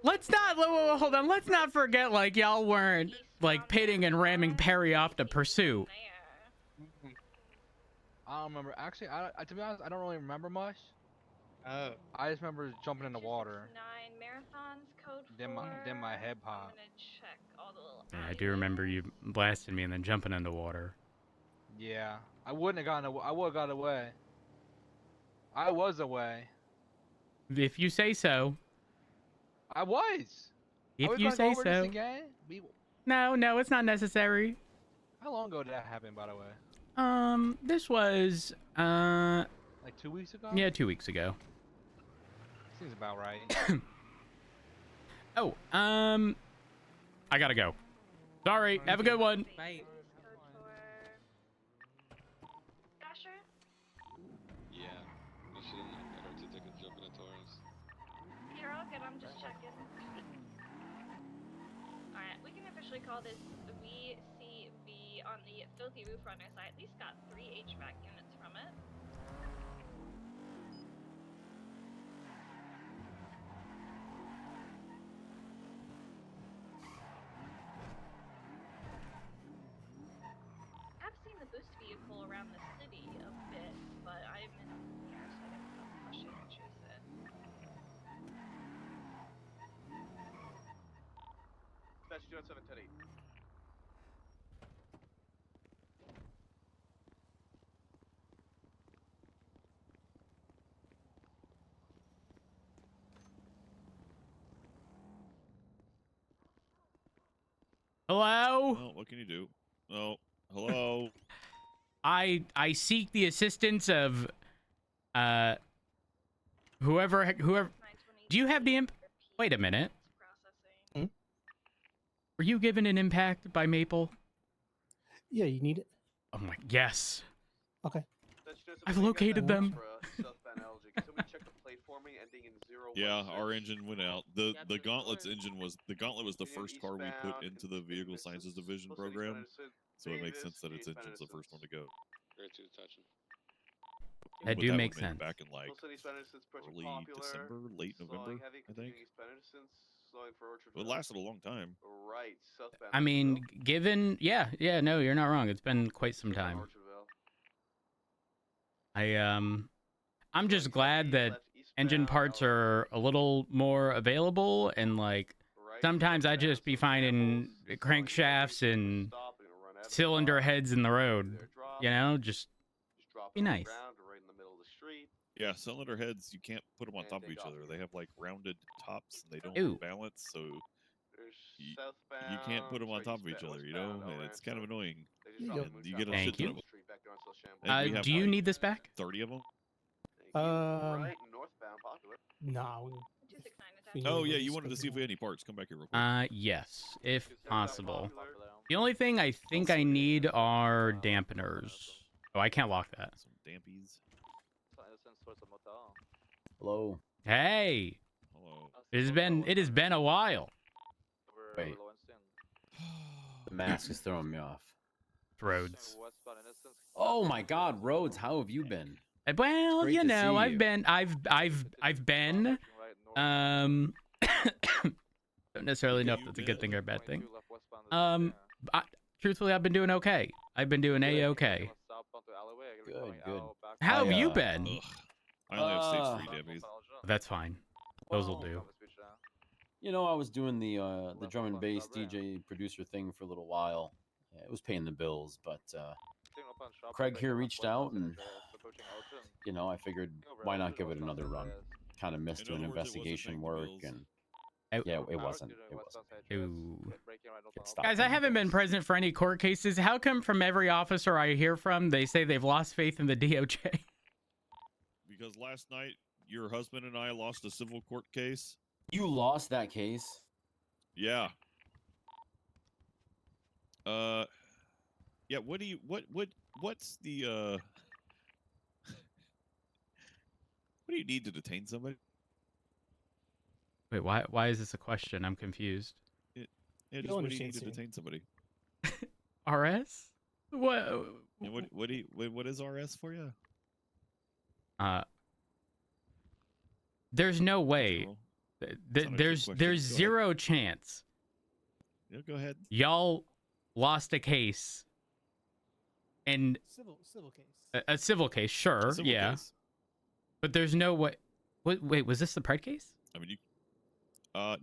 Let's not hold on. Let's not forget like y'all weren't like pitting and ramming Perry off to pursuit. I don't remember. Actually, to be honest, I don't really remember much. Oh. I just remember jumping in the water. 9 marathons code Then my head popped. I'm gonna check all the little Yeah, I do remember you blasting me and then jumping in the water. Yeah, I wouldn't have gotten away. I would have got away. I was away. If you say so. I was. If you say so. No, it's not necessary. How long ago did that happen, by the way? This was like 2 weeks ago. Yeah, 2 weeks ago. Seems about right. Oh, I gotta go. Sorry. Have a good one. Bye. Yeah, I should have known better to take a jump in the Taurus. You're all good, I'm just checking. Alright, we can officially call this VCV on the Filthy Roof Runners. I at least got 3 HVAC units from it. I've seen the boost vehicle around the city a bit, but I'm in here, so I didn't know how she would choose it. Dispatch 207 10-8. Hello? Well, what can you do? Oh, hello. I seek the assistance of whoever. Do you have the imp? Wait a minute. Were you given an impact by Maple? Yeah, you need it. Oh my, yes. Okay. I've located them. Yeah, our engine went out. The Gauntlet's engine was the first car we put into the Vehicle Sciences Division program, so it makes sense that its engine's the first one to go. Great to touch him. That But do that make would've been sense. Back in like early December, late November, I think. It lasted a long time. Right, southbound. I mean, given, yeah, no, you're not wrong. It's been quite some time. I'm just glad that engine parts are a little more available, and like sometimes I just be finding crankshafts and cylinder heads in the road. You know, just be nice. Yeah, cylinder heads, you can't put them on top of each other. They have like rounded tops and they don't Ew. balance, so you can't put them on top of each other, you know? And it's kind of annoying. And you get a Thank shit ton you. of them. And we have, Do you like, need this back? 30 of them? Right, northbound, popular. Nah. Oh yeah, you wanted to see if we had any parts. Come back here real quick. Yes, if possible. The only thing I think I need are dampeners. Oh, I can't lock that. Some dampies. Hello. Hey. Hello. It has been a while. Wait. The mask is throwing me off. Rhodes. Oh my God, Rhodes, how have you been? Well, you know, I've you. been don't necessarily know if that's a good thing or a bad thing. Truthfully, I've been doing okay. I've been doing a-okay. Good. How have you been? Ugh. I only have stage 3 dampies. That's fine. Those will do. You know, I was doing the drum and bass DJ producer thing for a little while. Yeah, it was paying the bills, but Craig here reached out, and you know, I figured why not give it another run. Kind of missed doing investigation work, and yeah, it wasn't. Ooh. It stopped Guys, I paying the haven't been present for any court cases. How come from every officer I hear from, they say they've lost faith in the DOJ? Because last night your husband and I lost a civil court case. You lost that case? Yeah. Yeah, what's the what do you need to detain somebody? Wait, why is this a question? I'm confused. Yeah, just what do you need to detain somebody? RS? What? And what is RS for you? There's no way. There's zero chance. Yeah, go ahead. Y'all lost a case. And civil case. A civil case, sure, Civil yeah. case. But there's no way. Wait, was this the Pred case? I mean,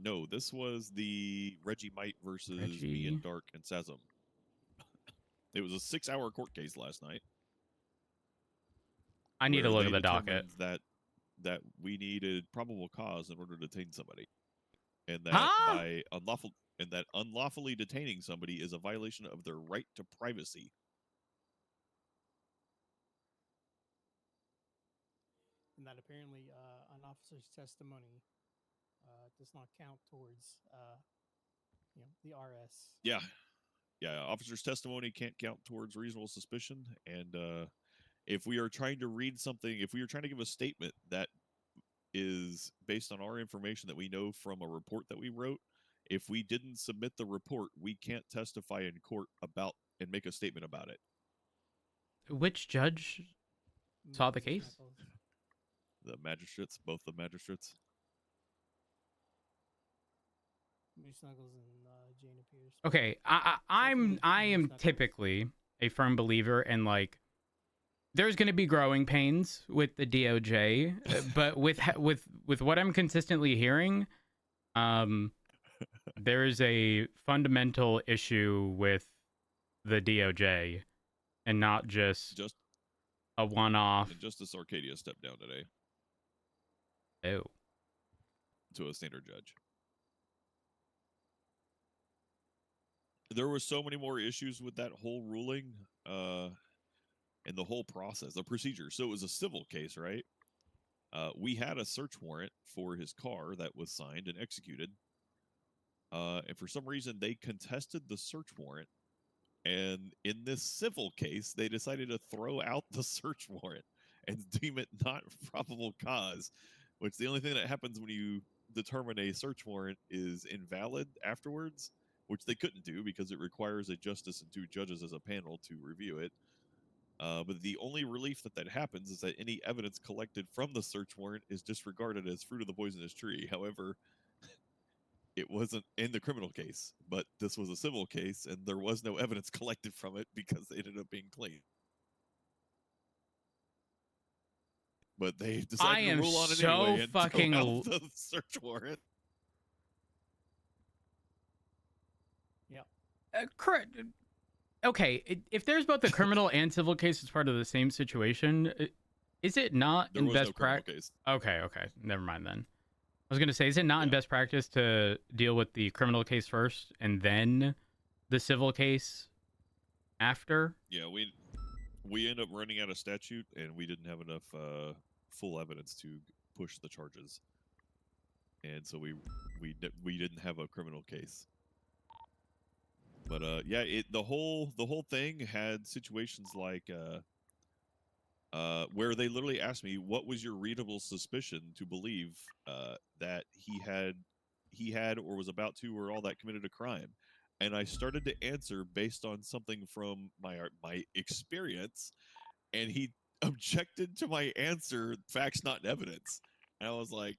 no, this was the Reggie Might versus me and Dark and Sazum. It was a 6-hour court case last night. I need to look at the docket. That we needed probable cause in order to detain somebody, and that unlawfully detaining somebody is a violation of their right to privacy. And that apparently an officer's testimony does not count towards the RS. Yeah, officer's testimony can't count towards reasonable suspicion, and if we are trying to read something, if we are trying to give a statement that is based on our information that we know from a report that we wrote, if we didn't submit the report, we can't testify in court about and make a statement about it. Which judge saw the case? The magistrates, both the magistrates. Snuggles and Jane appears. Okay, I am typically a firm believer in like there's going to be growing pains with the DOJ, but with what I'm consistently hearing, there is a fundamental issue with the DOJ, and not just a one-off. And Justice Arcadia stepped down today. Oh. To a standard judge. There were so many more issues with that whole ruling, and the whole process, the procedure. So it was a civil case, right? We had a search warrant for his car that was signed and executed. And for some reason, they contested the search warrant. And in this civil case, they decided to throw out the search warrant and deem it not probable cause, which the only thing that happens when you determine a search warrant is invalid afterwards, which they couldn't do because it requires a justice and 2 judges as a panel to review it. But the only relief that happens is that any evidence collected from the search warrant is disregarded as fruit of the poisonous tree. However, it wasn't in the criminal case, but this was a civil case, and there was no evidence collected from it because it ended up being clean. But they decided to rule on it anyway and throw out the search warrant. Yeah. Correct. Okay, if there's both a criminal and civil case as part of the same situation, is it not in best practice? Okay, never mind then. I was gonna say, is it not in best practice to deal with the criminal case first and then the civil case after? Yeah, we end up running out of statute, and we didn't have enough full evidence to push the charges. and so we didn't have a criminal case. But yeah, the whole thing had situations like where they literally asked me, what was your reasonable suspicion to believe that he had or was about to or all that committed a crime? And I started to answer based on something from my experience, and he objected to my answer, facts not evidence. And I was like,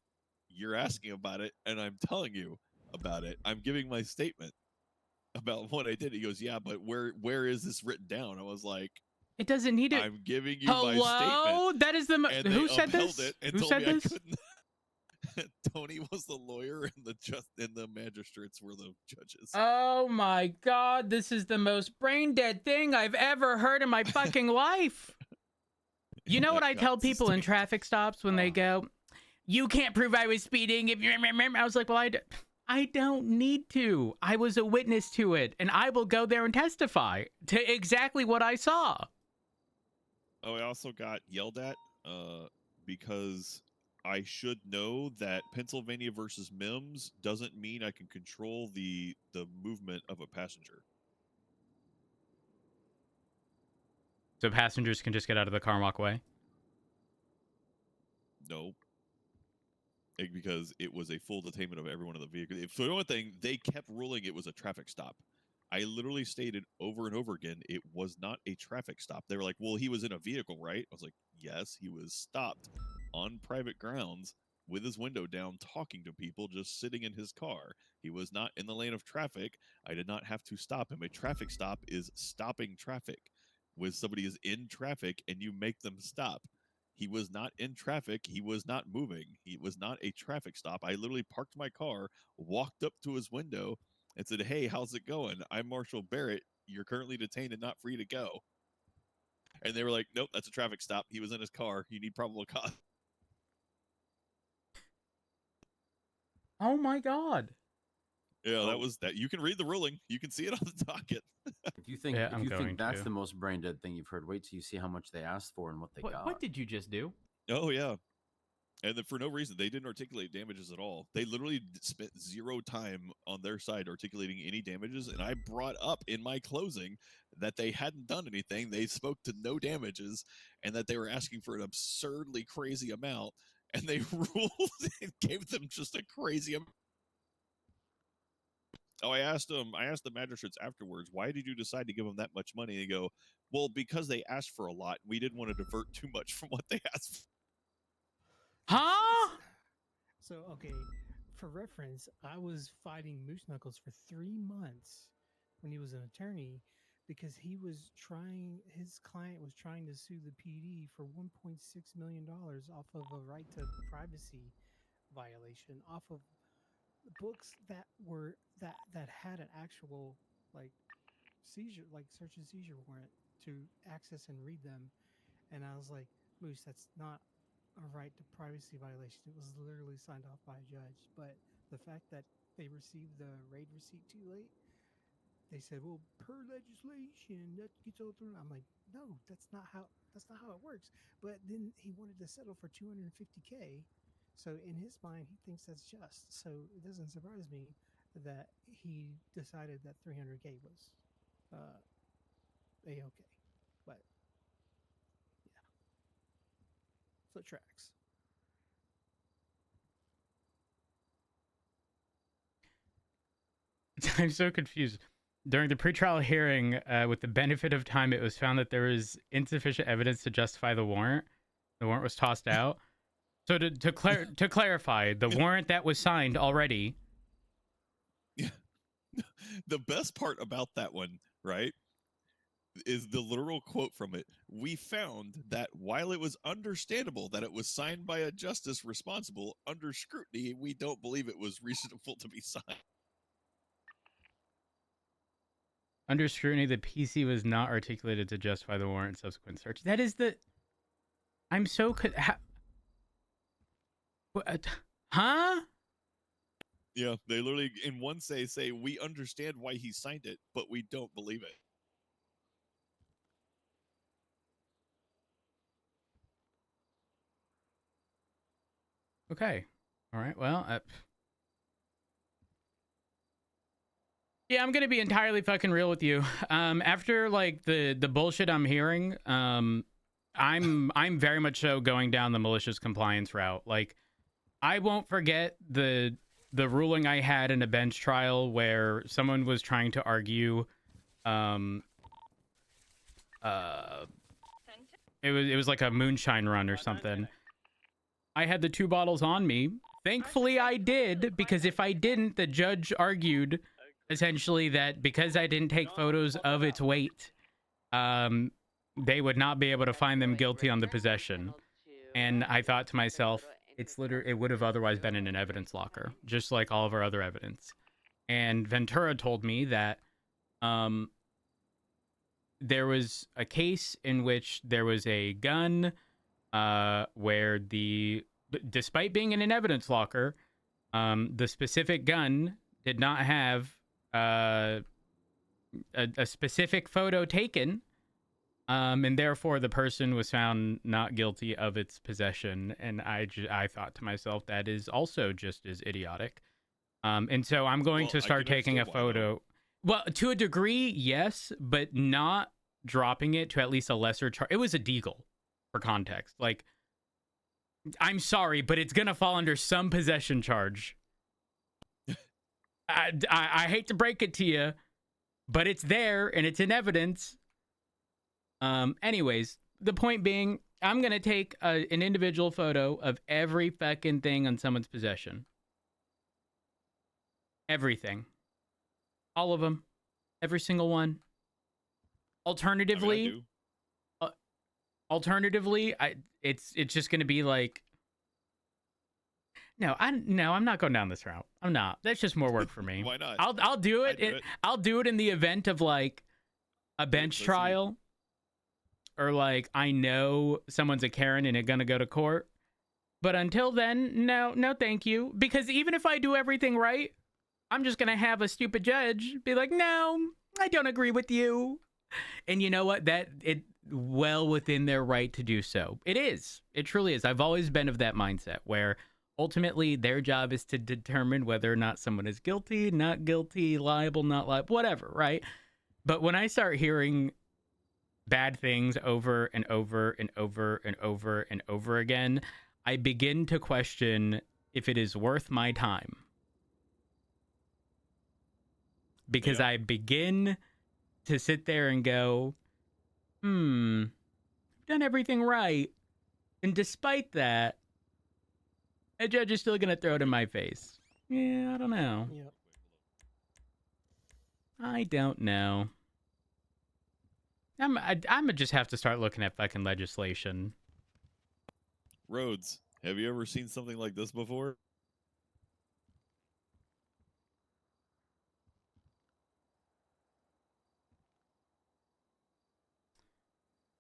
you're asking about it, and I'm telling you about it. I'm giving my statement about what I did. He goes, yeah, but where is this written down? I was like, It doesn't need to. I'm giving you Hello? my statement. That is the And who they said upheld this? it and Who told said me this? I couldn't. Tony was the lawyer, and the magistrates were the judges. Oh my god, this is the most brain dead thing I've ever heard in my fucking life. You know what I tell people in traffic stops when they go, you can't prove I was speeding if you remember. I was like, well, I don't need to. I was a witness to it, and I will go there and testify to exactly what I saw. Oh, I also got yelled at because I should know that Pennsylvania versus Mims doesn't mean I can control the movement of a passenger. So passengers can just get out of the car and walk away? No. Because it was a full detainment of everyone in the vehicle. For the only thing, they kept ruling it was a traffic stop. I literally stated over and over again, it was not a traffic stop. They were like, well, he was in a vehicle, right? I was like, yes, he was stopped on private grounds with his window down, talking to people, just sitting in his car. He was not in the lane of traffic. I did not have to stop him. A traffic stop is stopping traffic. When somebody is in traffic and you make them stop. He was not in traffic. He was not moving. He was not a traffic stop. I literally parked my car, walked up to his window, and said, hey, how's it going? I'm Marshall Barrett. You're currently detained and not free to go. And they were like, nope, that's a traffic stop. He was in his car. You need probable cause. Oh my god. Yeah, that was that. You can read the ruling. You can see it on the docket. If you think Yeah, if I'm you going think that's to. the most brain dead thing you've heard, wait till you see how much they asked for and what they got. What did you just do? Oh, yeah. And then for no reason, they didn't articulate damages at all. They literally spent zero time on their side articulating any damages. And I brought up in my closing that they hadn't done anything. They spoke to no damages and that they were asking for an absurdly crazy amount. And they ruled and gave them just a crazy amount. Oh, I asked the magistrates afterwards, why did you decide to give them that much money? And they go, well, because they asked for a lot. We didn't want to divert too much from what they asked for. Huh? So, okay, for reference, I was fighting Moose Knuckles for 3 months when he was an attorney because his client was trying to sue the PD for $1.6 million off of a right to privacy violation, off of books that had an actual like seizure, like search and seizure warrant to access and read them. And I was like, Moose, that's not a right to privacy violation. It was literally signed off by a judge. But the fact that they received the raid receipt too late, they said, well, per legislation, that gets all through. I'm like, no, that's not how it works. But then he wanted to settle for $250K. So in his mind, he thinks that's just. So it doesn't surprise me that he decided that $300K was a-okay. But yeah, so it tracks. I'm so confused. During the pretrial hearing, with the benefit of time, it was found that there was insufficient evidence to justify the warrant. The warrant was tossed out. So to clarify, the warrant that was signed already. Yeah. The best part about that one, right, is the literal quote from it. We found that while it was understandable that it was signed by a justice responsible, under scrutiny, we don't believe it was reasonable to be signed. Under scrutiny, the PC was not articulated to justify the warrant subsequent search. That is the... I'm so... Huh? Yeah, they literally, in one say, we understand why he signed it, but we don't believe it. Okay. All right. Well, Yeah, I'm gonna be entirely fucking real with you. After like the bullshit I'm hearing, I'm very much so going down the malicious compliance route. Like, I won't forget the ruling I had in a bench trial where someone was trying to argue, it was like a moonshine run or something. I had the 2 bottles on me. Thankfully, I did, because if I didn't, the judge argued essentially that because I didn't take photos of its weight, they would not be able to find them guilty on the possession. And I thought to myself, it would have otherwise been in an evidence locker, just like all of our other evidence. And Ventura told me that there was a case in which there was a gun where despite being in an evidence locker, the specific gun did not have a specific photo taken, and therefore the person was found not guilty of its possession. And I thought to myself, that is also just as idiotic. And so I'm going to start taking a photo. Well, to a degree, yes, but not dropping it to at least a lesser charge. It was a deagle, for context. Like, I'm sorry, but it's gonna fall under some possession charge. I hate to break it to you, but it's there and it's in evidence. Anyways, the point being, I'm gonna take an individual photo of every fucking thing on someone's possession. Everything. All of them. Every single one. Alternatively, it's just gonna be like, no, I'm not going down this route. I'm not. That's just more work for me. Why not? I'll do it. I'll do it in the event of like a bench trial, or like I know someone's a Karen and it's gonna go to court. But until then, no, thank you. Because even if I do everything right, I'm just gonna have a stupid judge be like, no, I don't agree with you. And you know what? Well within their right to do so. It is. It truly is. I've always been of that mindset where ultimately their job is to determine whether or not someone is guilty, not guilty, liable, not liable, whatever, right? But when I start hearing bad things over and over and over and over and over again, I begin to question if it is worth my time. Because I begin to sit there and go, I've done everything right. And despite that, a judge is still going to throw it in my face. Yeah, I don't know. Yep. I don't know. I'm gonna just have to start looking at fucking legislation. Rhodes, have you ever seen something like this before?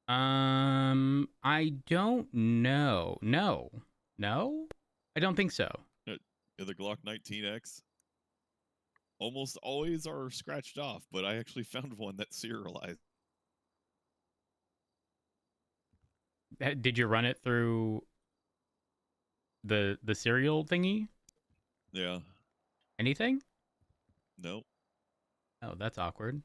I don't know. No, I don't think so. The Glock 19X almost always are scratched off, but I actually found one that's serialized. Did you run it through the serial thingy? Yeah. Anything? No. Oh, that's awkward.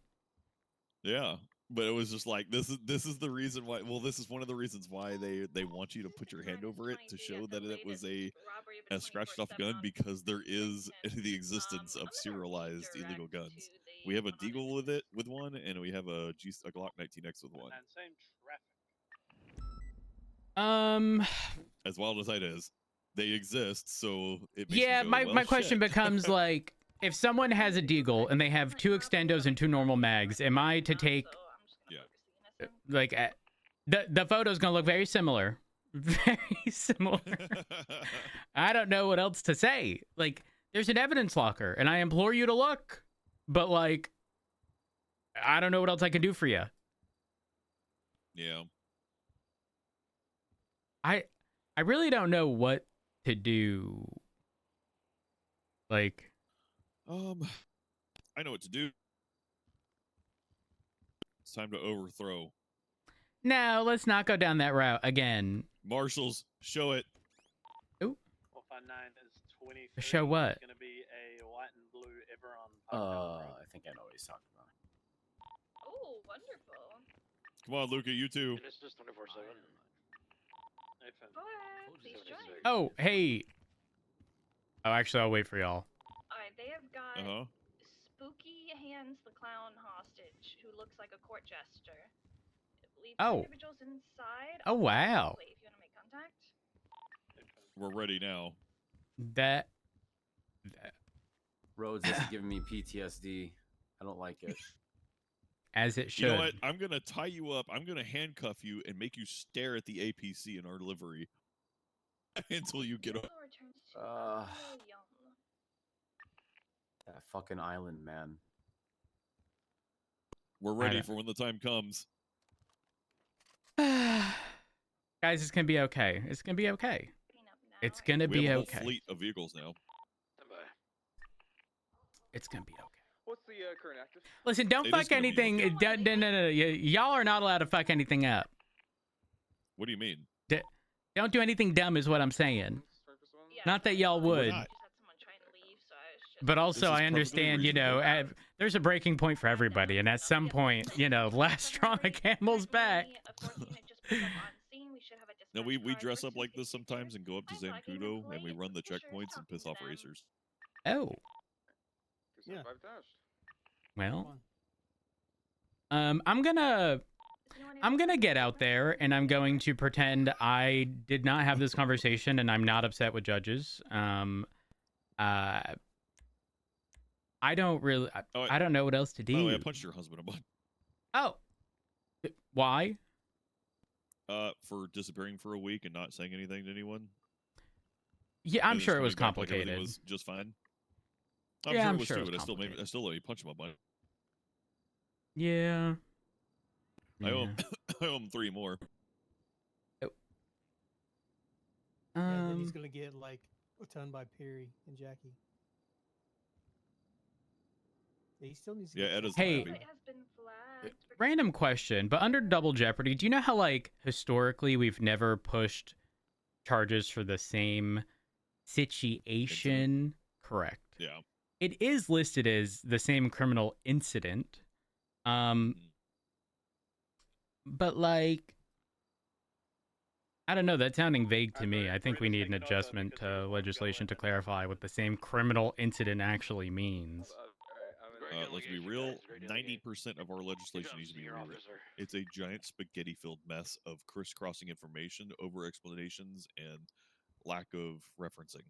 Yeah, but it was just like this is the reason why. Well, this is one of the reasons why they want you to put your hand over it to show that it was a scratched off gun, because there is the existence of serialized illegal guns. We have a Deagle with one, and we have a Glock 19X with one. As wild as that is, they exist, so it makes yeah. me go, My well, question shit. becomes like, if someone has a Deagle and they have 2 extendos and 2 normal mags, am I to take? Yeah. Like, the photo's gonna look very similar. Very similar. I don't know what else to say. Like, there's an evidence locker, and I implore you to look. But like, I don't know what else I can do for you. Yeah. I really don't know what to do. Like, I know what to do. It's time to overthrow. No, let's not go down that route again. Marshals, show it. Ooh. 459 is 23. Show what? It's going to be a white and blue I think I know what he's talking about. Oh, wonderful. Come on, Luca, you too. And it's just 24/7. Please join. Oh, hey. Oh, actually, I'll wait for y'all. Alright, they have got Uh-huh. Spooky Hands the Clown hostage, who looks like a court jester. I believe Oh. individuals inside. Oh, wow. Wait, if you want to make contact. We're ready now. That. Rhodes, this is giving me PTSD. I don't like it. As it should. You know what? I'm gonna tie you up. I'm gonna handcuff you and make you stare at the APC in our livery until you get up. That fucking island, man. We're ready for when the time comes. Guys, it's gonna be okay. It's gonna be okay. It's gonna We be have a whole okay. fleet of vehicles now. It's gonna be okay. What's the current active? Listen, don't It is fuck gonna be anything. okay. No. Y'all are not allowed to fuck anything up. What do you mean? Don't do anything dumb, is what I'm saying. Not that y'all would. But also, I understand, you know, there's a breaking point for everybody, and at some point, you know, last straw on the camel's back. No, we dress up like this sometimes and go up to Zancudo and we run the checkpoints and piss off racers. Oh. Yeah. Well, I'm gonna get out there and I'm going to pretend I did not have this conversation and I'm not upset with judges. I don't really. I don't know what else to do. By the way, I punched your husband a butt. Oh. Why? For disappearing for a week and not saying anything to anyone. Yeah, I'm And sure it coming was back like everything complicated. was just fine. Yeah, I'm I'm sure sure it it was was stupid. I still let me punch him a butt. Yeah. I owe him, I owe him 3 more. And then he's gonna get like a ton by Perry and Jackie. Yeah, he still needs to Yeah, get Ed is Hey. happy. Random question, but under Double Jeopardy, do you know how, like, historically we've never pushed charges for the same situation? Correct. Yeah. It is listed as the same criminal incident. But, like, I don't know, that's sounding vague to me. I think we need an adjustment to legislation to clarify what the same criminal incident actually means. Let's be real, 90% of our legislation needs to be rewritten. It's a giant spaghetti-filled mess of crisscrossing information, over-explanations, and lack of referencing.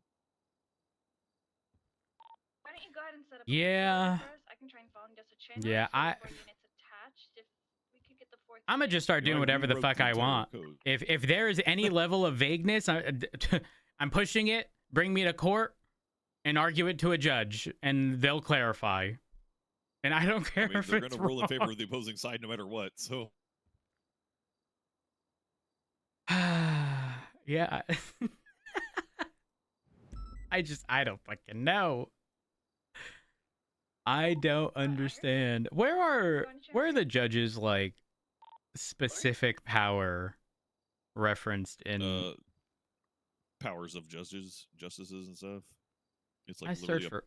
Why don't you go ahead and set up Yeah. first? I can try and follow just a channel. Yeah, units attached. If we could get the fourth. I'm gonna just start doing whatever the fuck I want. If there is any level of vagueness, I'm pushing it. Bring me to court and argue it to a judge, and they'll clarify. And I don't care if they're it's going to rule in favor wrong. of the opposing side no matter what. So, yeah. I don't fucking know. I don't understand. Where are the judges, like, specific power referenced in powers of justices and stuff. It's like I literally search for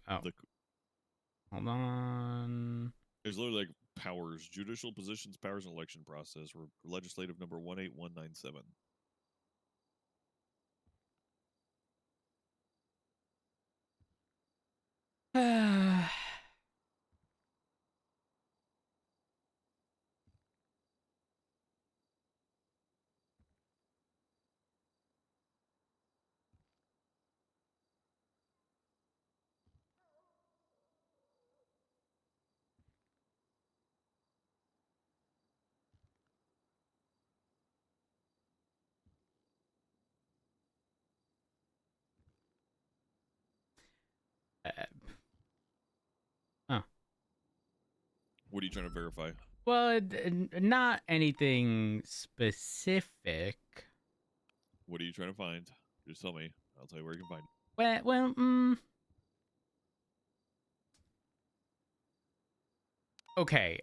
hold on. There's literally like powers, judicial positions, powers and election process, legislative number 18197. What are you trying to verify? Well, not anything specific. What are you trying to find? Just tell me. I'll tell you where you can find it. Okay.